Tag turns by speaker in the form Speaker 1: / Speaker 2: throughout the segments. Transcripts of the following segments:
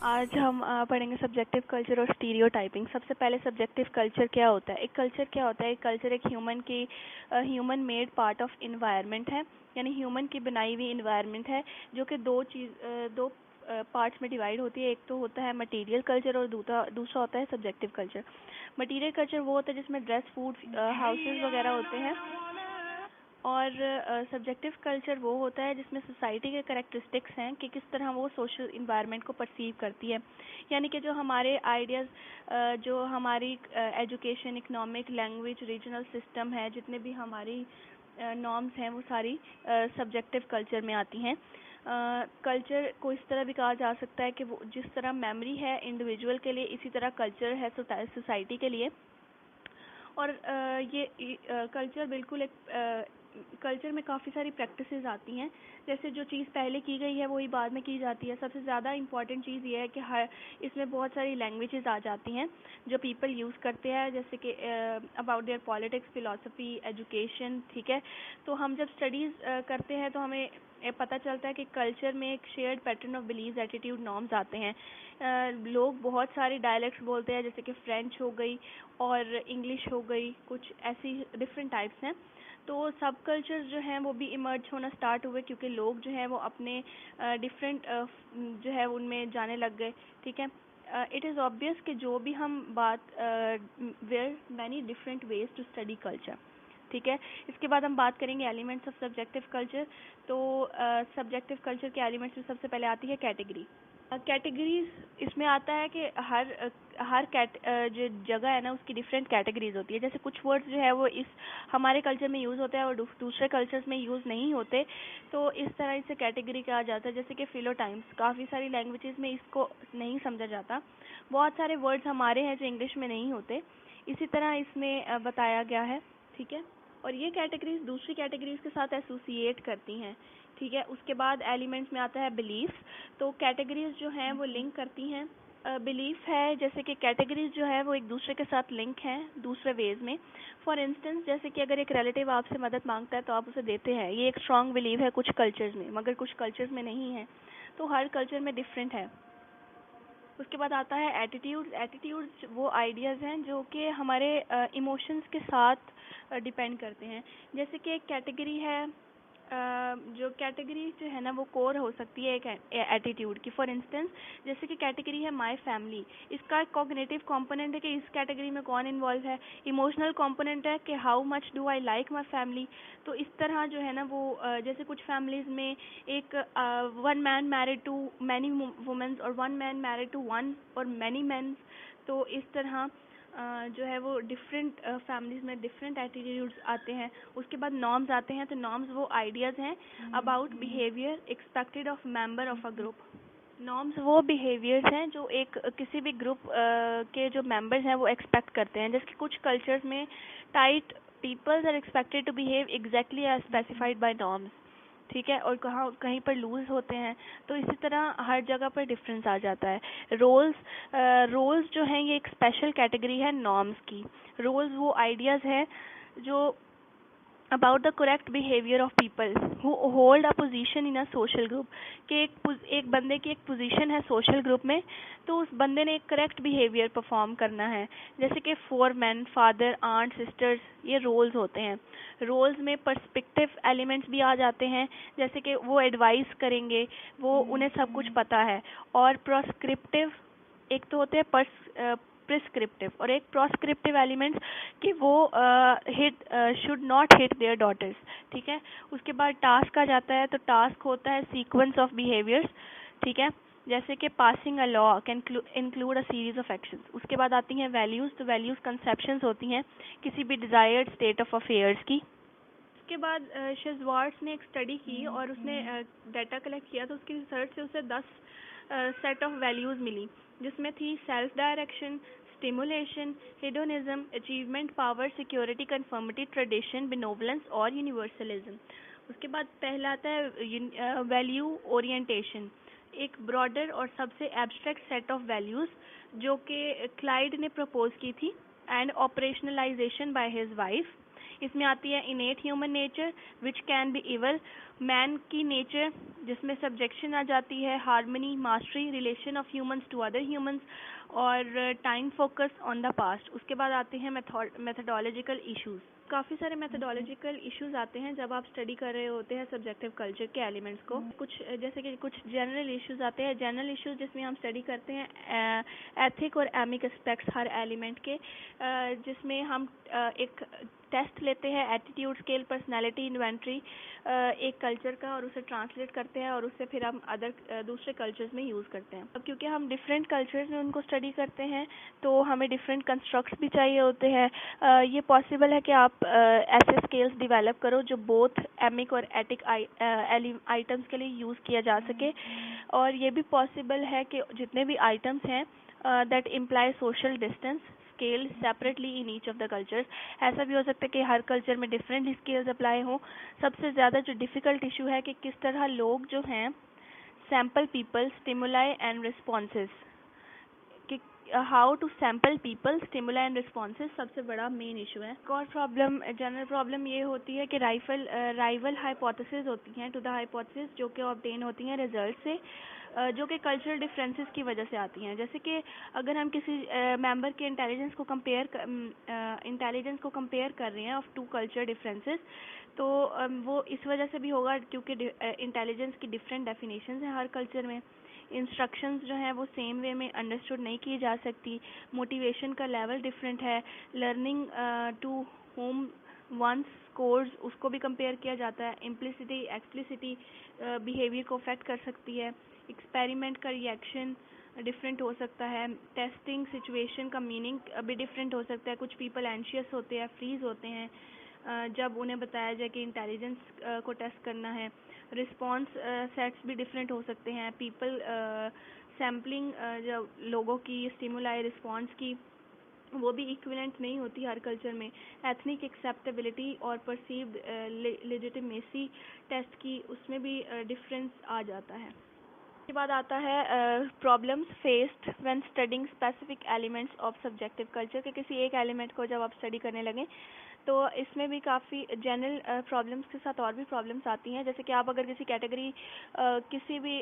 Speaker 1: आज हम पढ़ेंगे सब्जेक्टिव कल्चर और स्टीरियोटाइपिंग। सबसे पहले सब्जेक्टिव कल्चर क्या होता है? एक कल्चर क्या होता है? एक कल्चर एक human made part of environment है, यानी ह्यूमन की बनाई हुई इन्वायरमेंट है, जो कि दो पार्ट्स में डिवाइड होती है। एक तो होता है मटेरियल कल्चर और दूसरा होता है सब्जेक्टिव कल्चर। मटेरियल कल्चर वो होता है जिसमें ड्रेस, फूड, हाउसेज वगैरह होते हैं, और सब्जेक्टिव कल्चर वो होता है जिसमें सोसाइटी के कैरेक्टरिस्टिक्स हैं कि किस तरह वो सोशल इन्वायरमेंट को परसीव करती है। यानी कि जो हमारे आइडियाज़, जो हमारी education, economic, language, regional system है, जितने भी हमारी नॉर्म्स हैं, वो सारी सब्जेक्टिव कल्चर में आती हैं। कल्चर को इस तरह भी कहा जा सकता है कि वो जिस तरह मेमोरी है इंडिविजुअल के लिए, इसी तरह कल्चर है सोसाइटी के लिए। और ये कल्चर बिल्कुल एक कल्चर में काफ़ी सारी प्रैक्टिसेस आती हैं। जैसे जो चीज़ पहले की गई है वही बाद में की जाती है। सबसे ज़्यादा इम्पॉर्टेंट चीज़ ये है कि हर इसमें बहुत सारी लैंग्वेजेस आ जाती हैं जो पीपल यूज़ करते हैं, जैसे कि about their politics, philosophy, education. ठीक है, तो हम जब स्टडीज़ करते हैं तो हमें पता चलता है कि कल्चर में एक shared pattern of believe, attitude, norms आते हैं। लोग बहुत सारे डायलेक्ट्स बोलते हैं, जैसे कि फ्रेंच हो गई और इंग्लिश हो गई, कुछ ऐसी डिफरेंट टाइप्स हैं। तो सब कल्चर्स जो हैं वो भी इमर्ज होना स्टार्ट हुए क्योंकि लोग जो हैं वो अपने डिफरेंट जो है उनमें जाने लग गए। ठीक है, इट इज़ ऑब्वियस कि जो भी हम बात where many different ways to study culture. ठीक है, इसके बाद हम बात करेंगे एलिमेंट्स ऑफ सब्जेक्टिव कल्चर। तो सब्जेक्टिव कल्चर के एलिमेंट्स में सबसे पहले आती है कैटेगरी। कैटेगरीज इसमें आता है कि हर जो जगह है ना उसकी डिफरेंट कैटेगरीज होती है। जैसे कुछ वर्ड्स जो है वो इस हमारे कल्चर में यूज़ होते हैं और दूसरे कल्चर्स में यूज़ नहीं होते, तो इस तरह इसे कैटेगरी कहा जाता है। जैसे कि फिलोटाइम्स, काफ़ी सारी लैंग्वेजेस में इसको नहीं समझा जाता। बहुत सारे वर्ड्स हमारे हैं जो इंग्लिश में नहीं होते, इसी तरह इसमें बताया गया है। ठीक है, और ये कैटेगरीज दूसरी कैटेगरीज के साथ एसोसिएट करती हैं। ठीक है, उसके बाद एलिमेंट्स में आता है बिलीफ। तो कैटेगरीज जो हैं वो लिंक करती हैं। बिलीफ है जैसे कि कैटेगरीज जो है वो एक दूसरे के साथ लिंक हैं दूसरे वेज में। फॉर इंस्टेंस, जैसे कि अगर एक रिलेटिव आपसे मदद मांगता है तो आप उसे देते हैं, ये एक स्ट्रॉन्ग बिलीव है कुछ कल्चर्स में, मगर कुछ कल्चर्स में नहीं है। तो हर कल्चर में डिफरेंट है। उसके बाद आता है एटीट्यूड्स। एटीट्यूड्स वो आइडियाज़ हैं जो कि हमारे इमोशंस के साथ डिपेंड करते हैं। जैसे कि एक कैटेगरी है, जो कैटेगरी जो है ना वो कोर हो सकती है एक एटीट्यूड की। फॉर इंस्टेंस, जैसे कि कैटेगरी है माय फैमिली, इसका एक कॉग्निटिव कंपोनेंट है कि इस कैटेगरी में कौन इन्वॉल्व है। इमोशनल कंपोनेंट है कि how much do I like my family. तो इस तरह जो है ना वो जैसे कुछ फैमिलीज़ में एक one man married to many womens और one man married to one और मैनी मेन्स। तो इस तरह जो है वो डिफरेंट फैमिलीज़ में डिफरेंट एटीट्यूड्स आते हैं। उसके बाद नॉर्म्स आते हैं। तो नॉर्म्स वो आइडियाज़ हैं about behaviour expected of member of a group. Norms वो बिहेवियर्स हैं जो एक किसी भी ग्रुप के जो मेंबर्स हैं वो एक्सपेक्ट करते हैं। जैसे कि कुछ कल्चर्स में tight peoples are expected to behave exactly as specified by norms. ठीक है, और कहीं पर लूज होते हैं। तो इसी तरह हर जगह पर डिफरेंस आ जाता है। रोल्स जो हैं ये एक स्पेशल कैटेगरी है नॉर्म्स की। रोल्स वो आइडियाज़ हैं जो about the correct behavior of people who hold a position in a social group। कि एक बंदे की एक पोजीशन है सोशल ग्रुप में, तो उस बंदे ने एक करेक्ट बिहेवियर परफॉर्म करना है। जैसे कि फोरमैन, फादर, आंट, सिस्टर्स, ये रोल्स होते हैं। रोल्स में पर्सपेक्टिव एलिमेंट्स भी आ जाते हैं, जैसे कि वो एडवाइस करेंगे, वो उन्हें सब कुछ पता है। और प्रोस्क्रिप्टिव, एक तो होते हैं प्रिस्क्रिप्टिव और एक प्रोस्क्रिप्टिव एलिमेंट्स कि वो should not hit their daughters. ठीक है, उसके बाद टास्क आ जाता है। तो टास्क होता है सीक्वेंस ऑफ बिहेवियर्स। ठीक है, जैसे कि passing a law can include a series of actions. उसके बाद आती हैं वैल्यूज़। तो वैल्यूज़ कंसेप्शंस होती हैं किसी भी डिज़ायर्ड स्टेट ऑफ अफेयर्स की। उसके बाद शेजवार्ट्स ने एक स्टडी की और उसने डाटा कलेक्ट किया। तो उसकी रिसर्च से उसे 10 सेट ऑफ वैल्यूज़ मिली, जिसमें थी self direction, stimulation, hedonism, achievement, power, security, conformity, tradition, benevolence और यूनिवर्सलिज्म। उसके बाद पहला आता है वैल्यू ओरिएंटेशन, एक ब्रॉडर और सबसे एब्स्ट्रैक्ट सेट ऑफ वैल्यूज़ जो कि क्लाइड ने प्रपोज की थी and operationalization by his wife. इसमें आती है innate human nature which can be evil, man की नेचर जिसमें सब्जेक्शन आ जाती है, harmony, mastery, relation of humans to other humans, और time focus on the past. उसके बाद आते हैं मेथडोलॉजिकल इश्यूज। काफ़ी सारे मेथडोलॉजिकल इश्यूज आते हैं जब आप स्टडी कर रहे होते हैं सब्जेक्टिव कल्चर के एलिमेंट्स को। कुछ जैसे कि कुछ जनरल इश्यूज आते हैं, जनरल इश्यूज जिसमें हम स्टडी करते हैं एथिक और एमिक एस्पेक्ट्स हर एलिमेंट के, जिसमें हम एक टेस्ट लेते हैं, एटीट्यूड स्केल, पर्सनालिटी इन्वेंट्री एक कल्चर का, और उसे ट्रांसलेट करते हैं और उससे फिर हम दूसरे कल्चर्स में यूज़ करते हैं। अब क्योंकि हम डिफरेंट कल्चर्स में उनको स्टडी करते हैं तो हमें डिफरेंट कंस्ट्रक्ट्स भी चाहिए होते हैं। ये पॉसिबल है कि आप ऐसे स्केल्स डिवेलप करो जो बोथ एमिक और एटिक आइटम्स के लिए यूज़ किया जा सके, और ये भी पॉसिबल है कि जितने भी आइटम्स हैं that imply social distance scale separately in each of the cultures. ऐसा भी हो सकता है कि हर कल्चर में डिफरेंट स्केल्स अप्लाई हों। सबसे ज़्यादा जो डिफ़िकल्ट इशू है कि किस तरह लोग जो हैं sample people, stimuli and responses, कि how to sample people, stimuli and responses सबसे बड़ा मेन इशू है। एक और प्रॉब्लम, जनरल प्रॉब्लम ये होती है कि राइवल हाइपोथेसिस होती हैं टू द हाइपोथेसिस जो कि ऑब्टेन होती हैं रिजल्ट से, जो कि कल्चरल डिफरेंसेस की वजह से आती हैं। जैसे कि अगर हम किसी मेंबर के इंटेलिजेंस को कंपेयर कर रहे हैं ऑफ टू कल्चर डिफरेंसेस, तो वो इस वजह से भी होगा क्योंकि इंटेलिजेंस की डिफरेंट डेफिनेशंस हैं हर कल्चर में। इंस्ट्रक्शंस जो हैं वो सेम वे में अंडरस्टूड नहीं की जा सकती, मोटिवेशन का लेवल डिफरेंट है, learning to home one's scores उसको भी कंपेयर किया जाता है, इम्प्लिसिटी एक्सप्लिसिटी बिहेवियर को अफेक्ट कर सकती है, एक्सपेरिमेंट का रिएक्शन डिफरेंट हो सकता है, टेस्टिंग सिचुएशन का मीनिंग भी डिफरेंट हो सकता है। कुछ पीपल एंशियस होते हैं, फ्रीज होते हैं जब उन्हें बताया जाए कि इंटेलिजेंस को टेस्ट करना है। रिस्पॉन्स सेट्स भी डिफरेंट हो सकते हैं। पीपल सैम्पलिंग जब लोगों की स्टिमुलाई रिस्पॉन्स की वो भी इक्विवेलेंट नहीं होती हर कल्चर में। एथनिक एक्सेप्टेबिलिटी और परसीव्ड लेजिटिमेसी टेस्ट की उसमें भी डिफरेंस आ जाता है। उसके बाद आता है problems faced when studying specific elements of subjective culture, के किसी एक एलिमेंट को जब आप स्टडी करने लगें तो इसमें भी काफ़ी जनरल प्रॉब्लम्स के साथ और भी प्रॉब्लम्स आती हैं। जैसे कि आप अगर किसी भी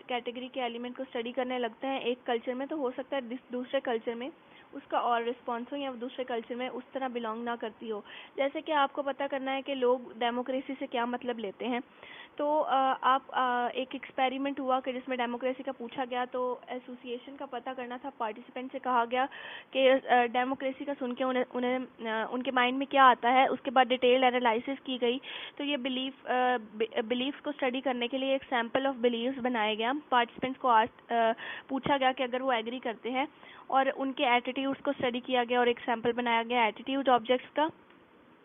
Speaker 1: कैटेगरी के एलिमेंट को स्टडी करने लगते हैं एक कल्चर में, तो हो सकता है दूसरे कल्चर में उसका और रिस्पॉन्स हो या दूसरे कल्चर में उस तरह बिलोंग ना करती हो। जैसे कि आपको पता करना है कि लोग डेमोक्रेसी से क्या मतलब लेते हैं, तो एक एक्सपेरिमेंट हुआ कि जिसमें डेमोक्रेसी का पूछा गया, तो एसोसिएशन का पता करना था। पार्टिसिपेंट से कहा गया कि डेमोक्रेसी का सुन के उन्हें उनके माइंड में क्या आता है। उसके बाद डिटेल एनालिसिस की गई, तो ये बिलीफ्स को स्टडी करने के लिए एक सैम्पल ऑफ बिलीव्स बनाया गया। पार्टिसिपेंट्स को पूछा गया कि अगर वो एग्री करते हैं, और उनके एटीट्यूड्स को स्टडी किया गया और एक सैम्पल बनाया गया एटीट्यूड ऑब्जेक्ट्स का,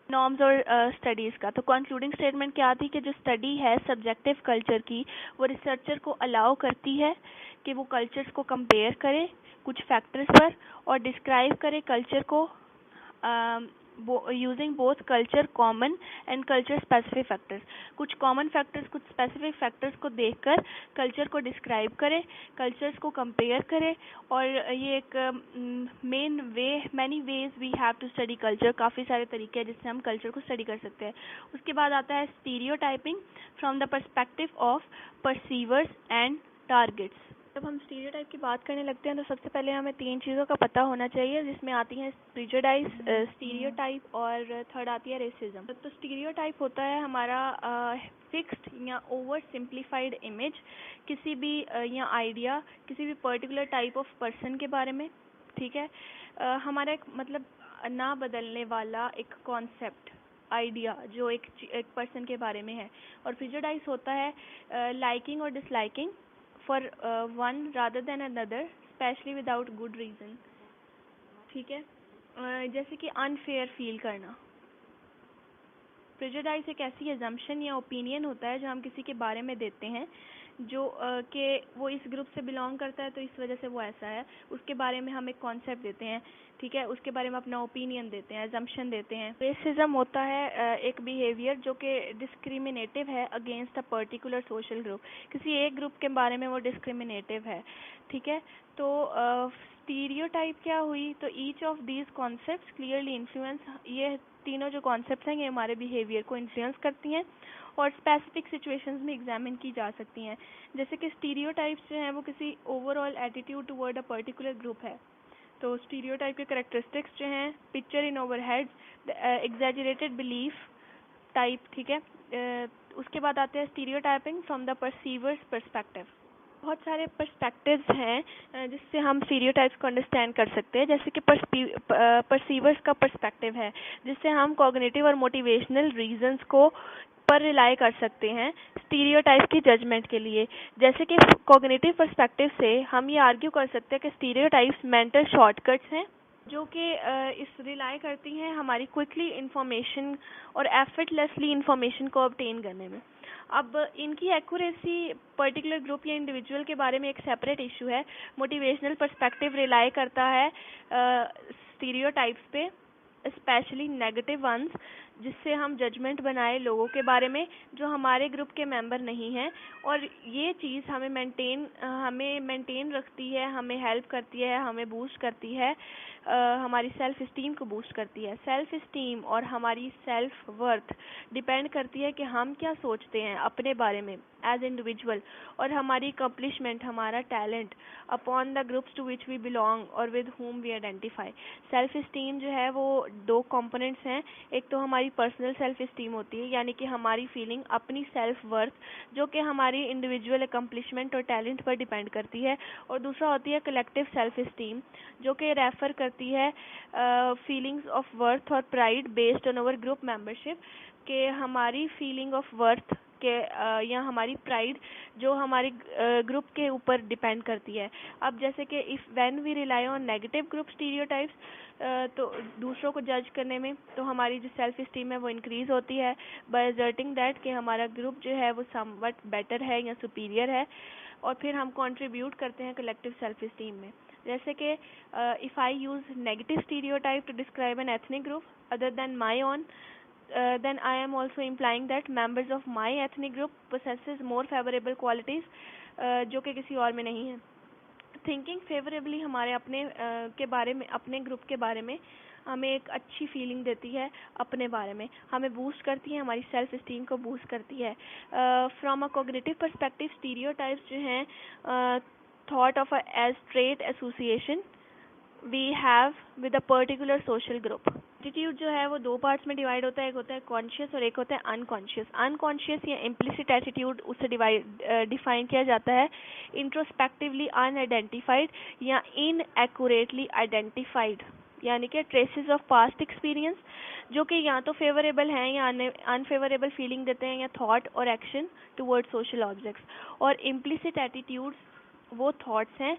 Speaker 1: नॉर्म्स और स्टडीज़ का। तो कंक्लूडिंग स्टेटमेंट क्या थी कि जो स्टडी है सब्जेक्टिव कल्चर की, वो रिसर्चर को अलाउ करती है कि वो कल्चर्स को कंपेयर करे कुछ फैक्टर्स पर, और डिस्क्राइब करे कल्चर को using both culture common and culture specific factors. कुछ कॉमन फैक्टर्स, कुछ स्पेसिफिक फैक्टर्स को देखकर कल्चर को डिस्क्राइब करे, कल्चर्स को कंपेयर करे। और ये एक many ways we have to study culture, काफ़ी सारे तरीके हैं जिससे हम कल्चर को स्टडी कर सकते हैं। उसके बाद आता है stereotyping from the perspective of perceivers and targets. जब हम स्टीरियोटाइप की बात करने लगते हैं तो सबसे पहले हमें 3 चीज़ों का पता होना चाहिए, जिसमें आती हैं प्रिजुडाइज, स्टीरियोटाइप, और थर्ड आती है रेसिज्म। तो स्टीरियोटाइप होता है हमारा फिक्स्ड या ओवर सिंप्लीफाइड इमेज किसी भी या आइडिया किसी भी पर्टिकुलर टाइप ऑफ पर्सन के बारे में, ठीक है। हमारा एक मतलब ना बदलने वाला एक कॉन्सेप्ट, आइडिया जो एक पर्सन के बारे में है। और प्रिजुडाइज होता है लाइकिंग और disliking for one rather than another, specially without good reason, ठीक है। जैसे कि अनफेयर फील करना। प्रेजुडाइज एक ऐसी एजम्पशन या ओपिनियन होता है जो हम किसी के बारे में देते हैं जो कि वो इस ग्रुप से बिलोंग करता है तो इस वजह से वो ऐसा है, उसके बारे में हम एक कॉन्सेप्ट देते हैं, ठीक है, उसके बारे में अपना ओपिनियन देते हैं, एजम्पशन देते हैं। रेसिज्म होता है एक बिहेवियर जो कि डिस्क्रिमिनेटिव है against a particular social group, किसी एक ग्रुप के बारे में वो डिस्क्रिमिनेटिव है, ठीक है। तो स्टीरियोटाइप क्या हुई, तो each of these concepts clearly influence, ये तीनों जो कॉन्सेप्ट्स हैं ये हमारे बिहेवियर को इन्फ्लुएंस करती हैं और स्पेसिफिक सिचुएशंस में एग्जामिन की जा सकती हैं। जैसे कि स्टीरियोटाइप्स जो हैं वो किसी overall attitude toward a particular group है। तो स्टीरियोटाइप के कैरेक्टरिस्टिक्स जो हैं, picture in over head, exaggerated belief type, ठीक है। उसके बाद आते हैं स्टीरियोटाइपिंग फ्रॉम द परसीवर्स पर्सपेक्टिव। बहुत सारे पर्सपेक्टिव्स हैं जिससे हम स्टीरियोटाइप्स को अंडरस्टैंड कर सकते हैं। जैसे कि परसीवर्स का पर्सपेक्टिव है, जिससे हम कॉग्निटिव और मोटिवेशनल रीजंस को पर रिलाई कर सकते हैं स्टीरियोटाइप की जजमेंट के लिए। जैसे कि कॉग्निटिव पर्सपेक्टिव से हम ये आर्ग्यू कर सकते हैं कि स्टीरियोटाइप्स मेंटल शॉर्टकट्स हैं जो कि इस रिलाई करती हैं हमारी क्विकली इंफॉर्मेशन और एफर्टलेसली इंफॉर्मेशन को ऑब्टेन करने में। अब इनकी एक्यूरेसी पर्टिकुलर ग्रुप या इंडिविजुअल के बारे में एक सेपरेट इशू है। मोटिवेशनल पर्सपेक्टिव रिलाई करता है स्टीरियोटाइप्स पे, स्पेशली नेगेटिव वंस, जिससे हम जजमेंट बनाए लोगों के बारे में जो हमारे ग्रुप के मेंबर नहीं हैं, और ये चीज़ हमें मेंटेन रखती है, हमें हेल्प करती है, हमें बूस्ट करती है, हमारी सेल्फ इस्टीम को बूस्ट करती है। सेल्फ इस्टीम और हमारी सेल्फ वर्थ डिपेंड करती है कि हम क्या सोचते हैं अपने बारे में एज इंडिविजुअल, और हमारी अकम्पलिशमेंट, हमारा talent upon the groups to which we belong और with whom we identify. Self esteem जो है वो दो कंपोनेंट्स हैं। एक तो हमारी पर्सनल सेल्फ इस्टीम होती है, यानी कि हमारी फीलिंग अपनी सेल्फ वर्थ, जो कि हमारी इंडिविजुअल अकम्पलिशमेंट और टैलेंट पर डिपेंड करती है। और दूसरा होती है कलेक्टिव सेल्फ इस्टीम, जो कि रेफर करती है फीलिंग्स ऑफ वर्थ और pride based on our group membership, के हमारी फीलिंग ऑफ वर्थ के या हमारी प्राइड जो हमारी ग्रुप के ऊपर डिपेंड करती है। अब जैसे कि if when we rely on negative group stereotypes, तो दूसरों को जज करने में, तो हमारी जो सेल्फ इस्टीम है वो इंक्रीज़ होती है बाय असर्टिंग दैट कि हमारा ग्रुप जो है वो समवट बेटर है या सुपीरियर है, और फिर हम कंट्रीब्यूट करते हैं कलेक्टिव सेल्फ इस्टीम में। जैसे कि if I use negative stereotype to describe an ethnic group other than my own, then I am also implying that members of my ethnic group possesses more favorable qualities जो कि किसी और में नहीं है। थिंकिंग फेवरेबली हमारे अपने के बारे में, अपने ग्रुप के बारे में हमें एक अच्छी फीलिंग देती है, अपने बारे में हमें बूस्ट करती है, हमारी सेल्फ इस्टीम को बूस्ट करती है। From a cognitive perspective stereotypes जो हैं thought of as trait association we have with a particular social group. Attitude जो है वो दो पार्ट्स में डिवाइड होता है, एक होता है कॉन्शियस और एक होता है अनकॉन्शियस। अनकॉन्शियस या इम्प्लिसिट एटीट्यूड उससे डिफाइन किया जाता है इंट्रोस्पेक्टिवली अनआइडेंटिफाइड या इनएक्यूरेटली आइडेंटिफाइड, यानी कि ट्रेसेस ऑफ पास्ट एक्सपीरियंस जो कि या तो फेवरेबल हैं या अनफेवरेबल फीलिंग देते हैं या थॉट और एक्शन टुवर्ड सोशल ऑब्जेक्ट्स। और इम्प्लिसिट एटीट्यूड्स वो थॉट्स हैं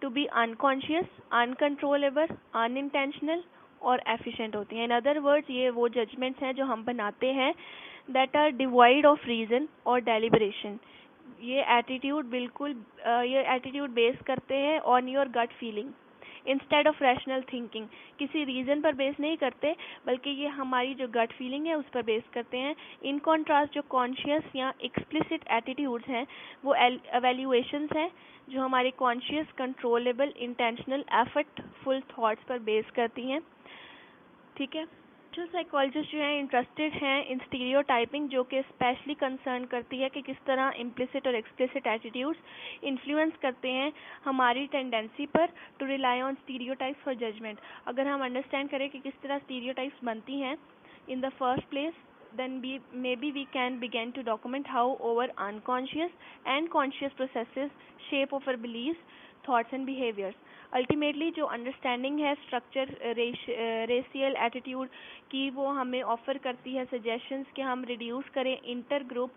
Speaker 1: to be unconscious, uncontrollable, unintentional और एफिशिएंट होती हैं। इन अदर वर्ड्स ये वो जजमेंट्स हैं जो हम बनाते हैं that are devoid of reason और डेलिब्रेशन। ये एटीट्यूड बेस करते हैं on your gut feeling instead of rational thinking. किसी रीज़न पर बेस नहीं करते, बल्कि ये हमारी जो गट फीलिंग है उस पर बेस करते हैं। इन कॉन्ट्रास्ट जो कॉन्शियस या एक्सप्लिसिट एटीट्यूड्स हैं वो एवेल्यूएशंस हैं जो हमारे conscious, controllable, intentional, effortful thoughts पर बेस करती हैं। ठीक है। जो साइकोलॉजिस्ट जो हैं इंटरेस्टेड हैं इन स्टीरियोटाइपिंग, जो कि स्पेशली कंसर्न करती है कि किस तरह इम्प्लिसिट और एक्सप्लिसिट एटीट्यूड्स इन्फ्लुएंस करते हैं हमारी टेंडेंसी पर to rely on stereotypes for judgement. अगर हम अंडरस्टैंड करें कि किस तरह स्टीरियोटाइप्स बनती हैं in the first place, then maybe we can begin to document how our unconscious and conscious processes shape our beliefs, thoughts and behaviors. Ultimately जो understanding है स्ट्रक्चर रेशियल एटीट्यूड की, वो हमें ऑफर करती है सजेशंस कि हम रिड्यूस करें इंटर ग्रुप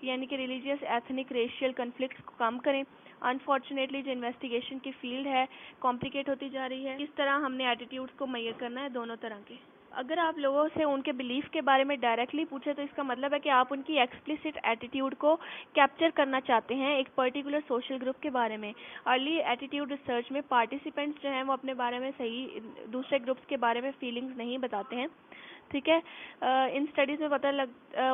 Speaker 1: यानी कि रिलीजियस, एथनिक, रेशियल कन्फ्लिक्ट्स को कम करें। अनफॉर्चुनेटली जो इन्वेस्टिगेशन की फील्ड है कॉम्प्लिकेट होती जा रही है। इस तरह हमने एटीट्यूड्स को मेजर करना है दोनों तरह के। अगर आप लोगों से उनके बिलीफ के बारे में डायरेक्टली पूछे तो इसका मतलब है कि आप उनकी एक्सप्लिसिट एटीट्यूड को कैप्चर करना चाहते हैं एक पर्टिकुलर सोशल ग्रुप के बारे में। अर्ली एटीट्यूड रिसर्च में पार्टिसिपेंट्स जो हैं वो अपने बारे में सही दूसरे ग्रुप्स के बारे में फीलिंग्स नहीं बताते हैं। ठीक है। इन स्टडीज में पता लग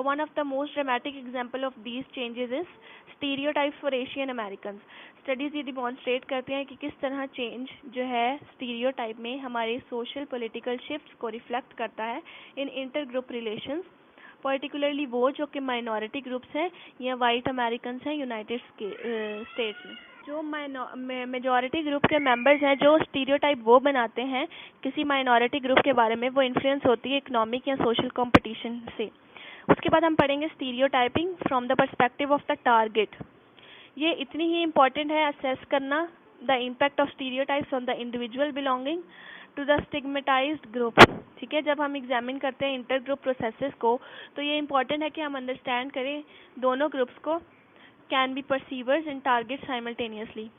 Speaker 1: one of the most dramatic example of these changes is stereotypes for Asian American. Studies ये डिमॉन्स्ट्रेट करते हैं कि किस तरह चेंज जो है स्टीरियोटाइप में हमारे सोशल पॉलिटिकल शिफ्ट्स को रिफ्लेक्ट करता है इन इंटर ग्रुप रिलेशंस, पर्टिकुलरली वो जो कि माइनॉरिटी ग्रुप्स हैं या वाइट अमेरिकन हैं यूनाइटेड स्टेट्स में। जो मेजॉरिटी ग्रुप के मेंबर्स हैं, जो स्टीरियोटाइप वो बनाते हैं किसी माइनॉरिटी ग्रुप के बारे में, वो इन्फ्लुएंस होती है इकोनॉमिक या सोशल कंपटीशन से। उसके बाद हम पढ़ेंगे stereotyping from the perspective of the target. ये इतनी ही इम्पॉर्टेंट है असेस करना the impact of stereotypes on the individual belonging to the stigmatized group. ठीक है, जब हम एग्जामिन करते हैं इंटर ग्रुप प्रोसेसेस को, तो ये इम्पॉर्टेंट है कि हम अंडरस्टैंड करें दोनों ग्रुप्स को, can be perceivers and target simultaneously.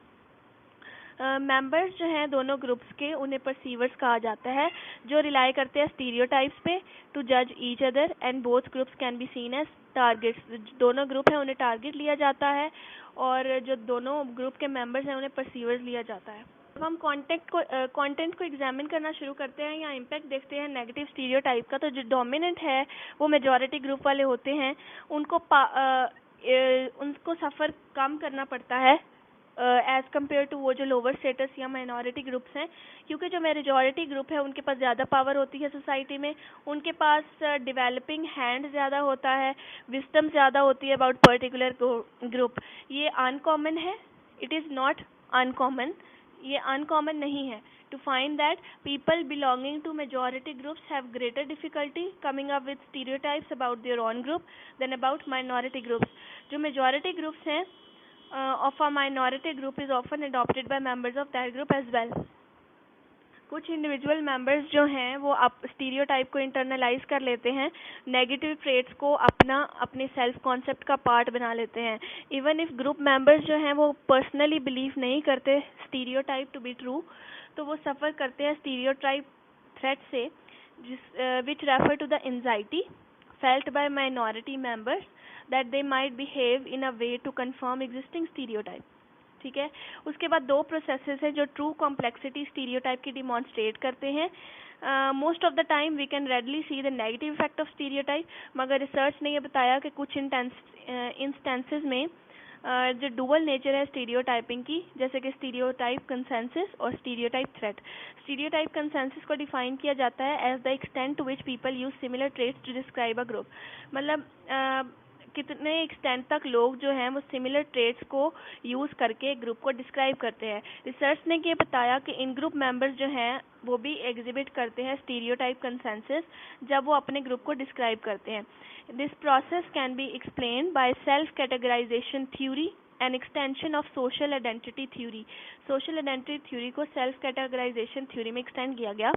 Speaker 1: Members जो हैं दोनों ग्रुप्स के, उन्हें परसीवर्स कहा जाता है, जो रिलाई करते हैं स्टीरियोटाइप्स पे टू जज each other, and both groups can be seen as targets. दोनों ग्रुप हैं उन्हें टारगेट लिया जाता है, और जो दोनों ग्रुप के मेंबर्स हैं उन्हें परसीवर्स लिया जाता है। जब हम कंटेंट को एग्जामिन करना शुरू करते हैं या इम्पैक्ट देखते हैं नेगेटिव स्टीरियोटाइप का, तो जो डोमिनेंट है वो मेजॉरिटी ग्रुप वाले होते हैं, उनको सफ़र कम करना पड़ता है एज़ कम्पेयर टू वो जो लोअर स्टेटस या माइनॉरिटी ग्रुप्स हैं, क्योंकि जो मेजॉरिटी ग्रुप है उनके पास ज़्यादा पावर होती है सोसाइटी में, उनके पास डेवलपिंग हैंड ज़्यादा होता है, विस्डम ज़्यादा होती है अबाउट पर्टिकुलर ग्रुप। ये अनकॉमन है, इट इज़ नॉट अनकॉमन, ये अनकॉमन नहीं है to find that people belonging to majority groups have greater difficulty coming up with stereotypes about their own group than about minority groups. जो majority groups हैं of a minority group is often adopted by members of that group as well. कुछ individual members जो हैं वो stereotype को internalise कर लेते हैं, नेगेटिव ट्रेट्स को अपने सेल्फ कॉन्सेप्ट का पार्ट बना लेते हैं। इवन इफ ग्रुप मेंबर्स जो हैं वो पर्सनली बिलीव नहीं करते स्टीरियोटाइप टू बी ट्रू, तो वो सफ़र करते हैं स्टीरियोटाइप थ्रेट से, which refer to the anxiety felt by minority members that they might behave in a way to confirm existing stereotype. ठीक है, उसके बाद दो प्रोसेसेस हैं जो ट्रू कॉम्प्लेक्सिटी स्टीरियोटाइप की डिमॉन्स्ट्रेट करते हैं। Most of the time we can readily see the negative effect of stereotype, मगर रिसर्च ने ये बताया कि कुछ इंस्टेंसेस में जो डुअल नेचर है स्टीरियोटाइपिंग की, जैसे कि स्टीरियोटाइप कंसेंसस और स्टीरियोटाइप थ्रेट। स्टीरियोटाइप कंसेंसस को डिफाइन किया जाता है as the extent to which people use similar traits to describe a group. मतलब कितने एक्सटेंट तक लोग जो हैं वो सिमिलर ट्रेट्स को यूज़ करके ग्रुप को डिस्क्राइब करते हैं। रिसर्च ने ये बताया कि इन ग्रुप मेंबर्स जो हैं वो भी एग्जिबिट करते हैं स्टीरियोटाइप कंसेंसस जब वो अपने ग्रुप को डिस्क्राइब करते हैं। This process can be explain by self categorisation theory, an extension of social identity theory. Social identity theory को सेल्फ कैटेगराइजेशन थ्योरी में एक्सटेंड किया गया।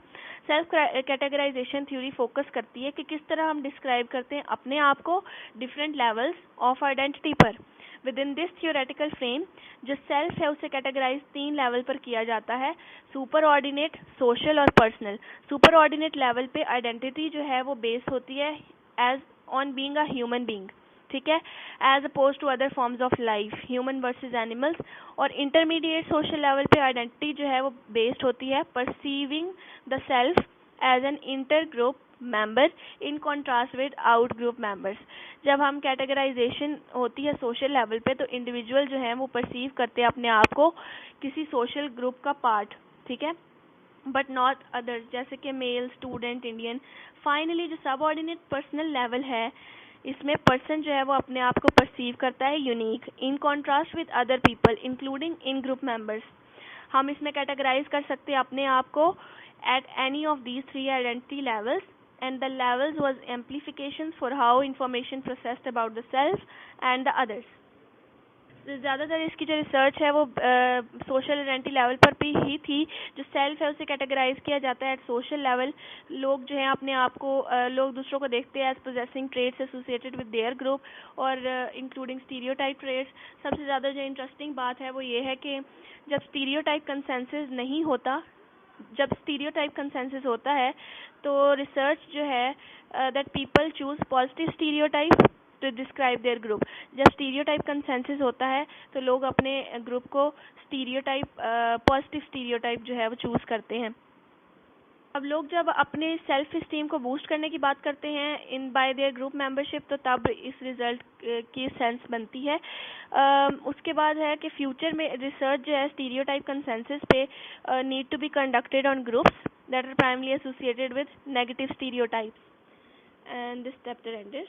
Speaker 1: सेल्फ कैटेगराइजेशन थ्योरी फोकस करती है कि किस तरह हम डिस्क्राइब करते हैं अपने आप को डिफरेंट लेवल्स ऑफ आइडेंटिटी पर। Within this theoretical frame जो सेल्फ है उसे कैटेगराइज 3 लेवल पर किया जाता है, सुपर ऑर्डिनेट, सोशल और पर्सनल। सुपर ऑर्डिनेट लेवल पे आइडेंटिटी जो है वो बेस होती है as on being a human being, ठीक है, as oppose to other forms of life, human versus animals. और इंटरमीडिएट सोशल लेवल पे आइडेंटिटी जो है वो बेस्ड होती है perceiving the self as an inter group member in contrast with out group members. जब हम कैटेगराइजेशन होती है सोशल लेवल पे, तो इंडिविजुअल जो है वो परसीव करते हैं अपने आप को किसी सोशल ग्रुप का पार्ट, ठीक है, बट नॉट अदर्स, जैसे कि मेल, स्टूडेंट, इंडियन। फाइनली जो सब ऑर्डिनेट पर्सनल लेवल है, इसमें पर्सन जो है वो अपने आप को परसीव करता है unique in contrast with other people including in group members. हम इसमें कैटेगराइज कर सकते हैं अपने आप को at any of these 3 identity levels, and the levels was amplification for how information processed about the self and the others. ज़्यादातर इसकी जो रिसर्च है वो सोशल आइडेंटिटी लेवल पर भी ही थी। जो सेल्फ है उसे कैटेगराइज किया जाता है एट सोशल लेवल। लोग जो हैं अपने आप को लोग दूसरों को देखते हैं as possessing traits associated with their group और इंक्लूडिंग स्टीरियोटाइप ट्रेट्स। सबसे ज़्यादा जो इंटरेस्टिंग बात है वो ये है कि जब स्टीरियोटाइप कंसेंसस नहीं होता, जब स्टीरियोटाइप कंसेंसस होता है तो रिसर्च जो है that people choose positive stereotype to describe their group. जब स्टीरियोटाइप कंसेंसस होता है तो लोग अपने ग्रुप को स्टीरियोटाइप पॉजिटिव स्टीरियोटाइप जो है वो चूज़ करते हैं। अब लोग जब अपने सेल्फ इस्टीम को बूस्ट करने की बात करते हैं in by there group membership, तो तब इस रिजल्ट की सेंस बनती है। उसके बाद है कि फ्यूचर में रिसर्च जो है स्टीरियोटाइप कंसेंसस पे need to be conducted on groups that are primarily associated with negative stereotypes. And this chapter ended.